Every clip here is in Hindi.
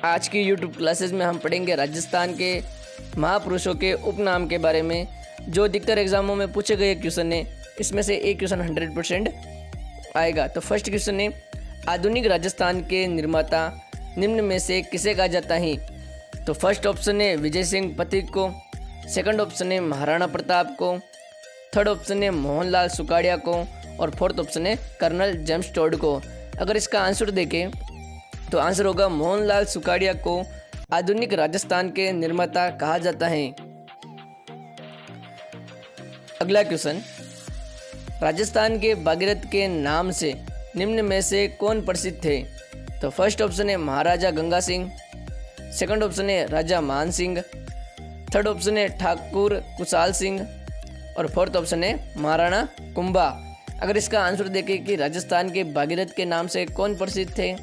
आज की यूट्यूब क्लासेस में हम पढ़ेंगे राजस्थान के महापुरुषों के उपनाम के बारे में, जो अधिकतर एग्जामों में पूछे गए क्वेश्चन है। इसमें से एक क्वेश्चन 100% आएगा। तो फर्स्ट क्वेश्चन है, आधुनिक राजस्थान के निर्माता निम्न में से किसे कहा जाता है? तो फर्स्ट ऑप्शन है विजय सिंह पथिक को, सेकंड ऑप्शन है महाराणा प्रताप को, थर्ड ऑप्शन है मोहनलाल सुखाड़िया को और फोर्थ ऑप्शन है कर्नल जेम्स टोड को। अगर इसका आंसर देखें तो आंसर होगा मोहनलाल सुखाड़िया को आधुनिक राजस्थान के निर्माता कहा जाता है। अगला क्वेश्चन, राजस्थान के भागीरथ के नाम से निम्न में से कौन प्रसिद्ध थे? तो फर्स्ट ऑप्शन है महाराजा गंगा सिंह, सेकंड ऑप्शन है राजा मान सिंह, थर्ड ऑप्शन है ठाकुर कुशाल सिंह और फोर्थ ऑप्शन है महाराणा कुंभा। अगर इसका आंसर देखें कि राजस्थान के भागीरथ के नाम से कौन प्रसिद्ध थे,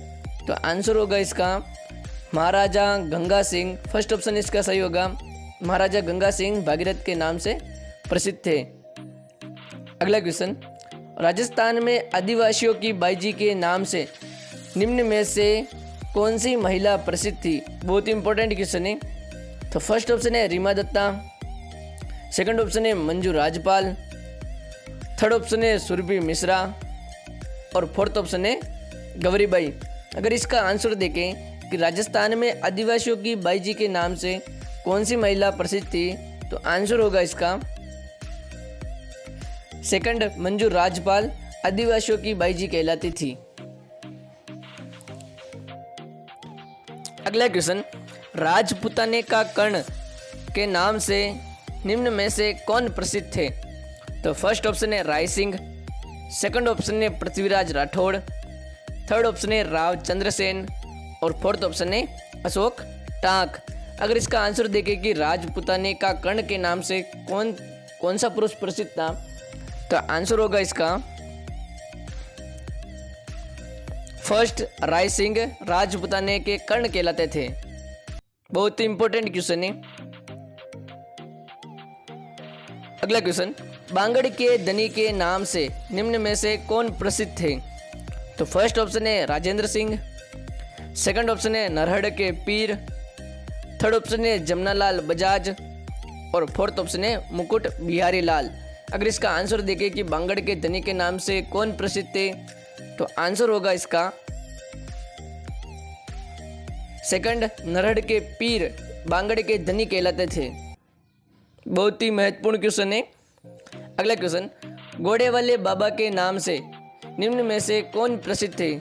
तो आंसर होगा इसका महाराजा गंगा सिंह। फर्स्ट ऑप्शन इसका सही होगा, महाराजा गंगा सिंह भागीरथ के नाम से प्रसिद्ध थे। अगला क्वेश्चन, राजस्थान में आदिवासियों की बाईजी के नाम से निम्न में से कौन सी महिला प्रसिद्ध थी? बहुत ही इंपॉर्टेंट क्वेश्चन है। तो फर्स्ट ऑप्शन है रीमा दत्ता, सेकंड ऑप्शन है मंजू राजपाल, थर्ड ऑप्शन है सुरभि मिश्रा और फोर्थ ऑप्शन है गौरीबाई। अगर इसका आंसर देखें कि राजस्थान में आदिवासियों की बाईजी के नाम से कौन सी महिला प्रसिद्ध थी, तो आंसर होगा इसका सेकंड मंजू राजपाल आदिवासियों की बाईजी कहलाती थी। अगला क्वेश्चन, राजपूताने का कर्ण के नाम से निम्न में से कौन प्रसिद्ध थे? तो फर्स्ट ऑप्शन है राय सिंह, सेकंड ऑप्शन है पृथ्वीराज राठौड़, थर्ड ऑप्शन है राव चंद्रसेन और फोर्थ ऑप्शन है अशोक टाक। अगर इसका आंसर देखें कि राजपूताने का कर्ण के नाम से कौन सा पुरुष प्रसिद्ध था, तो आंसर होगा इसका फर्स्ट राय सिंह राजपूताने के कर्ण कहलाते थे। बहुत ही इंपॉर्टेंट क्वेश्चन है। अगला क्वेश्चन, बांगड़ के धनी के नाम से निम्न में से कौन प्रसिद्ध थे? तो फर्स्ट ऑप्शन है राजेंद्र सिंह, सेकंड ऑप्शन है नरहड़ के पीर, थर्ड ऑप्शन है जमनालाल बजाज और फोर्थ ऑप्शन है मुकुट बिहारी लाल। अगर इसका आंसर देखें कि बांगड़ के धनी के नाम से कौन प्रसिद्ध थे, तो आंसर होगा इसका सेकंड नरहड़ के पीर बांगड़ के धनी कहलाते थे। बहुत ही महत्वपूर्ण क्वेश्चन है। अगला क्वेश्चन, घोड़े वाले बाबा के नाम से निम्न में से कौन प्रसिद्ध थे?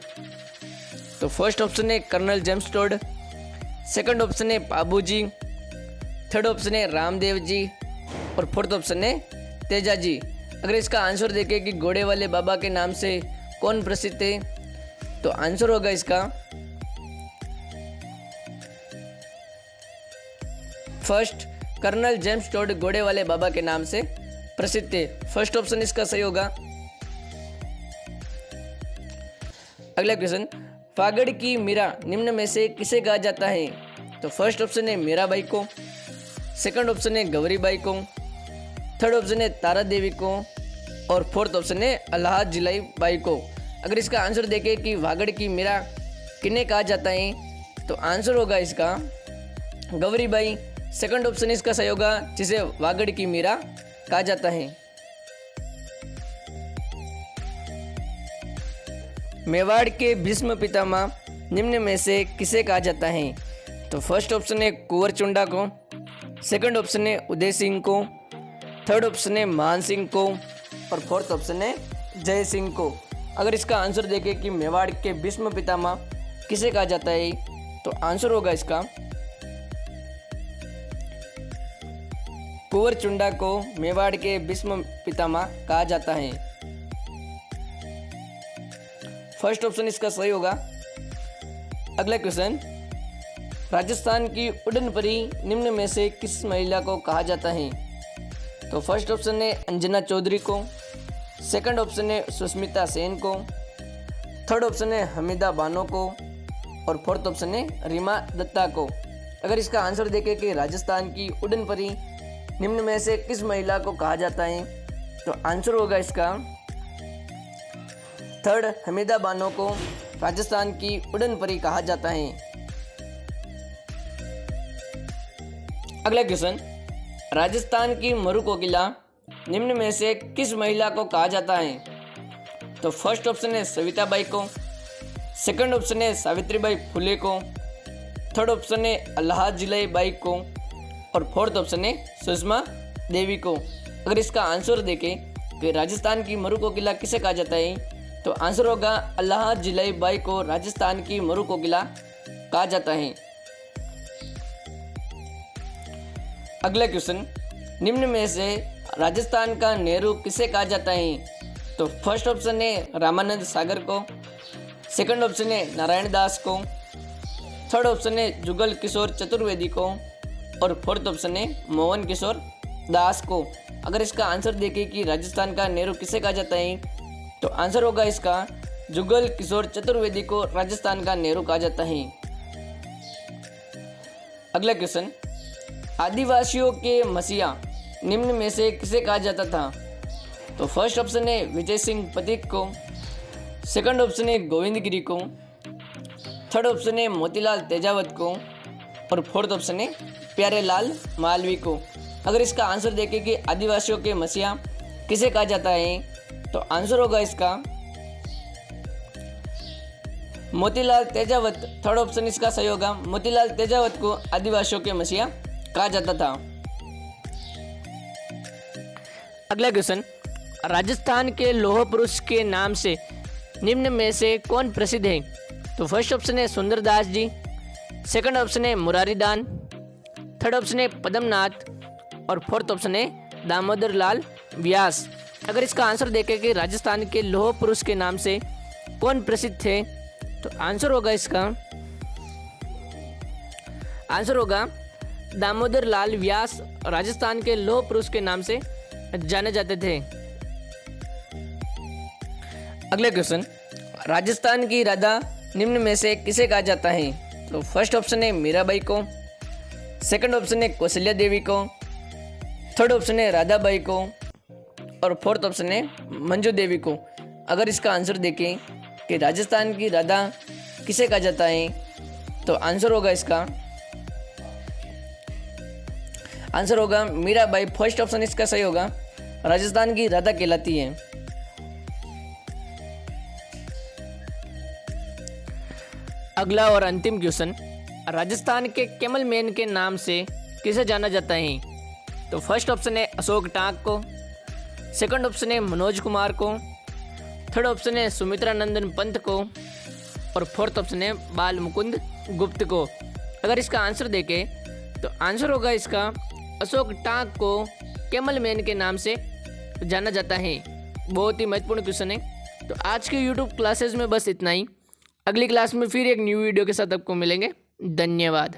तो फर्स्ट ऑप्शन है colonel James Tod, second option है बाबूजी, थर्ड ऑप्शन है रामदेव जी और फोर्थ ऑप्शन है तेजा जी। अगर इसका आंसर देखें कि घोड़े वाले बाबा के नाम से कौन प्रसिद्ध थे, तो आंसर होगा इसका फर्स्ट कर्नल जेम्स टोड घोड़े वाले बाबा के नाम से प्रसिद्ध थे। फर्स्ट ऑप्शन इसका सही होगा। अगला क्वेश्चन, फागड़ की मीरा निम्न में से किसे कहा जाता है? तो फर्स्ट ऑप्शन है मीराबाई को, सेकंड ऑप्शन है गौरीबाई को, थर्ड ऑप्शन है तारा देवी को और फोर्थ ऑप्शन है अलाहाद जिलाई बाई को। अगर इसका आंसर देखें कि फागड़ की मीरा किन्हें कहा जाता है, तो आंसर होगा इसका गौरीबाई। सेकंड ऑप्शन इसका सही होगा, जिसे वागड़ की मीरा कहा जाता है। मेवाड़ के भीष्म पितामह निम्न में से किसे कहा जाता है? तो फर्स्ट ऑप्शन है कुंवर चुंडा को, सेकंड ऑप्शन है उदय सिंह को, थर्ड ऑप्शन है मान सिंह को और फोर्थ ऑप्शन है जय सिंह को। अगर इसका आंसर देखें कि मेवाड़ के भीष्म पितामह किसे कहा जाता है, तो आंसर होगा इसका कुंवर चुंडा को मेवाड़ के भीष्म पितामह कहा जाता है। फर्स्ट ऑप्शन इसका सही होगा। अगला क्वेश्चन, राजस्थान की उड़न परी निम्न में से किस महिला को कहा जाता है? तो फर्स्ट ऑप्शन है अंजना चौधरी को, सेकंड ऑप्शन है सुष्मिता सेन को, थर्ड ऑप्शन है हमीदा बानो को और फोर्थ ऑप्शन है रीमा दत्ता को। अगर इसका आंसर देखें कि राजस्थान की उड़न परी निम्न में से किस महिला को कहा जाता है, तो आंसर होगा इसका थर्ड हमीदा बानो को राजस्थान की उड़न परी कहा जाता है। अगला क्वेश्चन, राजस्थान की मरु कोकिला निम्न में से किस महिला को कहा जाता है? तो फर्स्ट ऑप्शन है सविताबाई को, सेकंड ऑप्शन है सावित्रीबाई फुले को, थर्ड ऑप्शन है अल्लाहाद बाई को और फोर्थ ऑप्शन है सुषमा देवी को। अगर इसका आंसर देखें कि राजस्थान की मरु कोकिला किसे कहा जाता है, तो आंसर होगा अल्लाहाद बाई को राजस्थान की मरु कोकिला कहा जाता है। अगला क्वेश्चन, निम्न में से राजस्थान का नेहरू किसे कहा जाता है? तो फर्स्ट ऑप्शन है रामानंद सागर को, सेकंड ऑप्शन है नारायण दास को, थर्ड ऑप्शन है जुगल किशोर चतुर्वेदी को और फोर्थ ऑप्शन है मोहन किशोर दास को। अगर इसका आंसर देखें कि राजस्थान का नेहरू किसे कहा जाता है, तो आंसर होगा इसका जुगल किशोर चतुर्वेदी को राजस्थान का नेहरू कहा जाता है। अगला क्वेश्चन, आदिवासियों के मसीहा निम्न में से किसे कहा जाता था? तो फर्स्ट ऑप्शन है विजय सिंह पथिक को, सेकंड ऑप्शन है गोविंद गिरी को, थर्ड ऑप्शन है मोतीलाल तेजावत को और फोर्थ ऑप्शन है प्यारेलाल मालवी को। अगर इसका आंसर देखें कि आदिवासियों के मसीहा किसे कहा जाता है, तो आंसर होगा इसका मोतीलाल तेजावत। थर्ड ऑप्शन इसका सही होगा, मोतीलाल तेजावत को आदिवासियों के मसीहा कहा जाता था। अगला क्वेश्चन, राजस्थान के लौह पुरुष के नाम से निम्न में से कौन प्रसिद्ध है? तो फर्स्ट ऑप्शन है सुंदरदास जी, सेकंड ऑप्शन है मुरारीदान, थर्ड ऑप्शन है पद्मनाथ और फोर्थ ऑप्शन है दामोदर लाल व्यास। अगर इसका आंसर देखें कि राजस्थान के लौह पुरुष के नाम से कौन प्रसिद्ध थे, तो आंसर होगा इसका आंसर होगा दामोदर लाल व्यास राजस्थान के लौह पुरुष के नाम से जाने जाते थे। अगले क्वेश्चन, राजस्थान की राधा निम्न में से किसे कहा जाता है? तो फर्स्ट ऑप्शन है मीराबाई को, सेकंड ऑप्शन है कौशल्या देवी को, थर्ड ऑप्शन है राधाबाई को और फोर्थ ऑप्शन है मंजू देवी को। अगर इसका आंसर देखें कि राजस्थान की राधा किसे कहा जाता है, तो आंसर होगा इसका आंसर होगा मीराबाई। फर्स्ट ऑप्शन इसका सही होगा, राजस्थान की राधा कहलाती है। अगला और अंतिम क्वेश्चन, राजस्थान के कैमल मैन के नाम से किसे जाना जाता है? तो फर्स्ट ऑप्शन है अशोक टाक को, सेकंड ऑप्शन है मनोज कुमार को, थर्ड ऑप्शन है सुमित्रा नंदन पंत को और फोर्थ ऑप्शन है बाल मुकुंद गुप्त को। अगर इसका आंसर देखें तो आंसर होगा इसका अशोक टाक को कैमल मैन के नाम से जाना जाता है। बहुत ही महत्वपूर्ण क्वेश्चन है। तो आज के YouTube क्लासेस में बस इतना ही। अगली क्लास में फिर एक न्यू वीडियो के साथ आपको मिलेंगे। धन्यवाद।